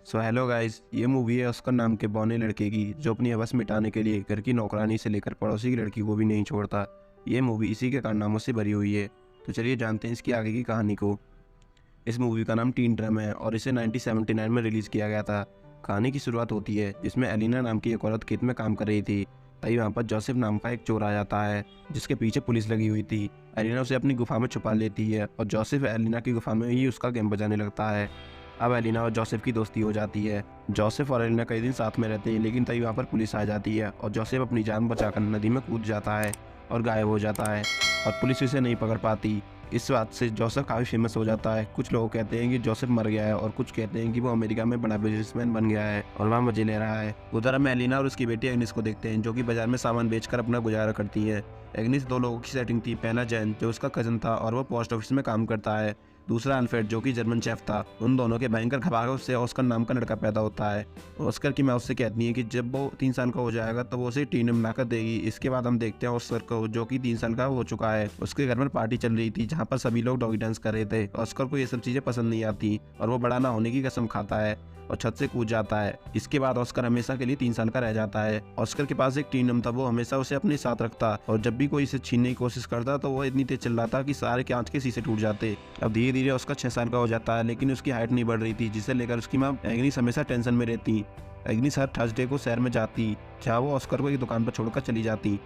So hello guys, ये movie है Oscar नाम के बौने लड़के की जो अपनी हवस मिटाने के लिए घर की नौकरानी से लेकर पड़ोसी की लड़की को भी नहीं छोड़ता। ये मूवी इसी के कारनामों से भरी हुई है। तो चलिए जानते हैं इसकी आगे की कहानी को। इस मूवी का नाम टीन ड्रम है और इसे 1979 में रिलीज़ किया गया था। कहानी की शुरुआत होती है जिसमें एलिना नाम की एक औरत खेत में काम कर रही थी। तभी वहाँ पर जोसेफ नाम का एक चोर आ जाता है जिसके पीछे पुलिस लगी हुई थी। एलिना उसे अपनी गुफा में छुपा लेती है और जोसेफ एलिना की गुफा में ही उसका गेम बजाने लगता है। अब एलिना और जोसेफ की दोस्ती हो जाती है। जोसेफ और एलिना कई दिन साथ में रहते हैं, लेकिन तभी वहाँ पर पुलिस आ जाती है और जोसेफ अपनी जान बचाकर नदी में कूद जाता है और गायब हो जाता है और पुलिस उसे नहीं पकड़ पाती। इस बात से जोसेफ काफ़ी फेमस हो जाता है। कुछ लोग कहते हैं कि जोसेफ मर गया है और कुछ कहते हैं कि वो अमेरिका में बड़ा बिजनेसमैन बन गया है और वहाँ मजे ले रहा है। उधर हम एलिना और उसकी बेटी एग्निस को देखते हैं जो कि बाजार में सामान बेचकर अपना गुजारा करती है। एग्निस दो लोगों की सेटिंग थी, पहला जैन जो उसका कजन था और वो पोस्ट ऑफिस में काम करता है, दूसरा अल्फ्रेड जो कि जर्मन शेफ था। उन दोनों के भयंकर खबारों से ऑस्कर नाम का लड़का पैदा होता है। ऑस्कर की माँ उससे कहती है कि जब वो 3 साल का हो जाएगा तो वो उसे टीन बनाकर देगी। इसके बाद हम देखते हैं ऑस्कर को जो कि 3 साल का हो चुका है। उसके घर में पार्टी चल रही थी जहाँ पर सभी लोग डॉगी डांस कर रहे थे। ऑस्कर को ये सब चीजें पसंद नहीं आती और वो बड़ा ना होने की कसम खाता है और छत से कूद जाता है। इसके बाद ऑस्कर हमेशा के लिए 3 साल का रह जाता है। ऑस्कर के पास एक टीनम था, वो हमेशा उसे अपने साथ रखता और जब भी कोई इसे छीनने की कोशिश करता तो वो इतनी तेज चिल्लाता कि सारे कांच के शीशे टूट जाते। अब धीरे धीरे ऑस्कर 6 साल का हो जाता है, लेकिन उसकी हाइट नहीं बढ़ रही थी जिसे लेकर उसकी माँ एग्निस हमेशा टेंशन में रहती। एग्निस हर थर्सडे को शहर में जाती जहाँ वो ऑस्कर को एक दुकान पर छोड़कर चली जाती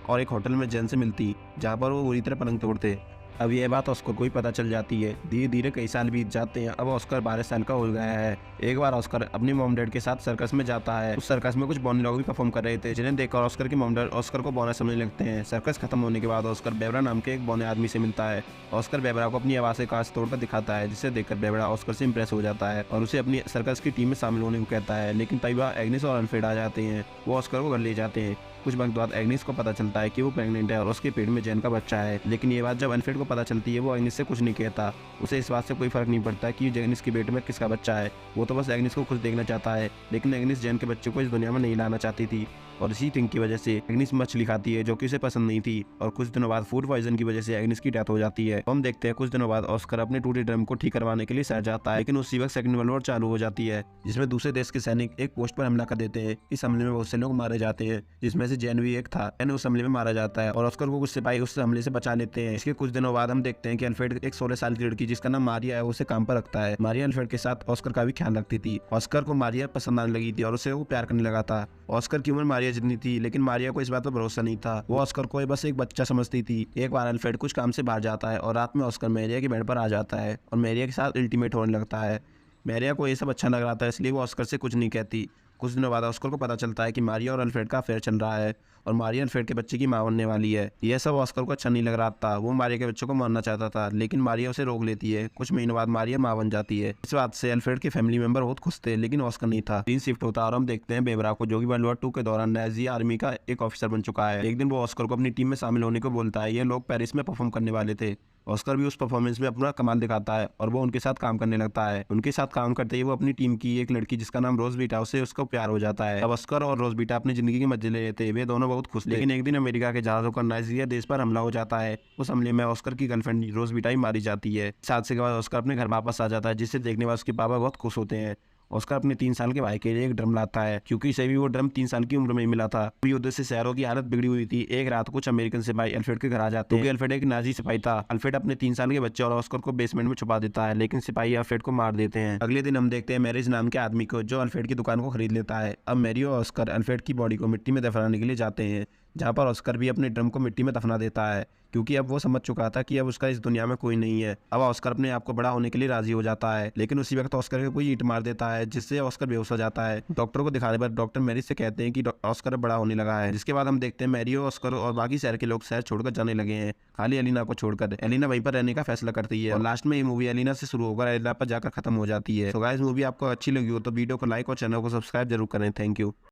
और एक होटल में जैन से मिलती जहाँ पर वो बुरी तरह पलंग तोड़ते। अब यह बात ऑस्कर को ही पता चल जाती है। धीरे धीरे कई साल बीत जाते हैं। अब ऑस्कर 12 साल का हो गया है। एक बार ऑस्कर अपनी मॉम डैड के साथ सर्कस में जाता है। उस सर्कस में कुछ बौने लोग भी परफॉर्म कर रहे थे जिन्हें देखकर ऑस्कर के मॉम डैड ऑस्कर को बौना समझने लगते हैं। सर्कस खत्म होने के बाद ऑस्कर बेबरा नाम के एक बौने आदमी से मिलता है। ऑस्कर बेबरा को अपनी आवाज से कांच तोड़कर दिखाता है जिसे देखकर बेबरा ऑस्कर से इंप्रेस हो जाता है और उसे अपनी सर्कस की टीम में शामिल होने को कहता है। लेकिन तभी वह एग्निस और अल्फ्रेड आ जाते हैं। वो ऑस्कर को घर ले जाते हैं। कुछ वक्त बाद एग्निस को पता चलता है कि वो प्रेग्नेंट है और उसके पेट में जैन का बच्चा है। लेकिन ये बात जब अल्फ्रेड को पता चलती है वो एग्निस से कुछ नहीं कहता। उसे इस बात से कोई फर्क नहीं पड़ता कि एग्निस के पेट में किसका बच्चा है। वो तो बस एग्निस को खुश देखना चाहता है। लेकिन एग्निस जैन के बच्चे को इस दुनिया में नहीं लाना चाहती थी और इसी थिंग की वजह से एग्निस मछली खाती है जो कि उसे पसंद नहीं थी और कुछ दिनों बाद फूड पॉइजन की वजह से एग्निस की डेथ हो जाती है। हम देखते हैं कुछ दिनों बाद ऑस्कर अपने टूटे ड्रम को ठीक करवाने के लिए शहर जाता है, लेकिन उसी वक्त सेकंड वर्ल्ड वॉर चालू हो जाती है जिसमें दूसरे देश के सैनिक एक पोस्ट पर हमला कर देते हैं। इस हमले में बहुत से लोग मारे जाते हैं जिसमें से जैन भी एक था। जैन उस हमले में मारा जाता है और ऑस्कर को कुछ सिपाही उस हमले से बचा लेते हैं। इसके कुछ दिनों बाद हम देखते हैं कि अल्फ्रेड एक 16 साल की लड़की जिसका नाम मारिया है उसे काम पर रखता है। मारिया अल्फ्रेड के साथ ऑस्कर का भी ख्याल रखती थी। ऑस्कर को मारिया पसंद आने लगी थी और उसे वो प्यार करने लगा था। ऑस्कर की उम्र मारिया जितनी थी, लेकिन मारिया को इस बात पर भरोसा नहीं था। वो ऑस्कर को बस एक बच्चा समझती थी। एक बार अल्फ्रेड कुछ काम से बाहर जाता है और रात में ऑस्कर मैरिया के बेड पर आ जाता है और मैरिया के साथ अल्टीमेट होने लगता है। मैरिया को ये सब अच्छा लग रहा था इसलिए वो ऑस्कर से कुछ नहीं कहती। कुछ दिनों बाद ऑस्कर को पता चलता है कि मारिया और अल्फ्रेड का अफेयर चल रहा है और मारिया अल्फ्रेड के बच्चे की मां बनने वाली है। यह सब ऑस्कर को अच्छा नहीं लग रहा था। वो मारिया के बच्चों को मारना चाहता था, लेकिन मारिया उसे रोक लेती है। कुछ महीनों बाद मारिया मां बन जाती है। इस बात से अल्फ्रेड के फैमिली मेंबर बहुत खुश थे, लेकिन ऑस्कर नहीं था। सीन शिफ्ट होता और हम देखते हैं बेबरा को जो कि वर्ल्ड वॉर 2 के दौरान नाजी आर्मी का एक ऑफिसर बन चुका है। एक दिन वो ऑस्कर को अपनी टीम में शामिल होने को बोलता है। ये लोग पेरिस में परफॉर्म करने वाले थे। ऑस्कर भी उस परफॉर्मेंस में अपना कमाल दिखाता है और वो उनके साथ काम करने लगता है। उनके साथ काम करते ही वो अपनी टीम की एक लड़की जिसका नाम रोज बीटा उससे उसको प्यार हो जाता है। अब ऑस्कर और रोज बीटा अपनी जिंदगी के मजे ले लेते हैं। वे दोनों बहुत खुश थे। लेकिन एक दिन अमेरिका के जहाजों का नाइजीरिया देश पर हमला हो जाता है। उस हमले में ऑस्कर की गर्लफ्रेंड रोज बीटा ही मारी जाती है। इस हादसे के बाद ऑस्कर अपने घर वापस आ जाता है जिसे देखने बाद उसके पापा बहुत खुश होते हैं। ऑस्कर अपने 3 साल के भाई के लिए एक ड्रम लाता है क्योंकि इसे भी वो ड्रम 3 साल की उम्र में ही मिला था। युद्ध से शहरों की हालत बिगड़ी हुई थी। एक रात कुछ अमेरिकन सिपाही अल्फ्रेड के घर आ जाते हैं क्योंकि अल्फ्रेड एक नाजी सिपाही था। अल्फ्रेड अपने 3 साल के बच्चे और ऑस्कर को बेसमेंट में छुपा देता है, लेकिन सिपाही अल्फ्रेड को मार देते हैं। अगले दिन हम देखते हैं मैरिज नाम के आदमी को जो अल्फ्रेड की दुकान को खरीद लेता है। अब मैरी और ऑस्कर अल्फ्रेड की बॉडी को मिट्टी में दफनाने के लिए जाते हैं, जहाँ पर ऑस्कर भी अपने ड्रम को मिट्टी में दफना देता है क्योंकि अब वो समझ चुका था कि अब उसका इस दुनिया में कोई नहीं है। अब ऑस्कर अपने आप को बड़ा होने के लिए राजी हो जाता है, लेकिन उसी वक्त ऑस्कर को कोई ईंट मार देता है जिससे ऑस्कर बेहोश हो जाता है। डॉक्टर को दिखाने पर डॉक्टर मैरी से कहते हैं कि ऑस्कर बड़ा होने लगा है। जिसके बाद हम देखते हैं मैरी, ऑस्कर और बाकी शहर के लोग शहर छोड़कर जाने लगे हैं, खाली एलिना को छोड़कर। एलिना वहीं पर रहने का फैसला करती है और लास्ट में ये मूवी एलिना से शुरू होकर एलिना पर जाकर खत्म हो जाती है। तो गाइस, मूवी आपको अच्छी लगी हो तो वीडियो को लाइक और चैनल को सब्सक्राइब जरूर करें। Thank you.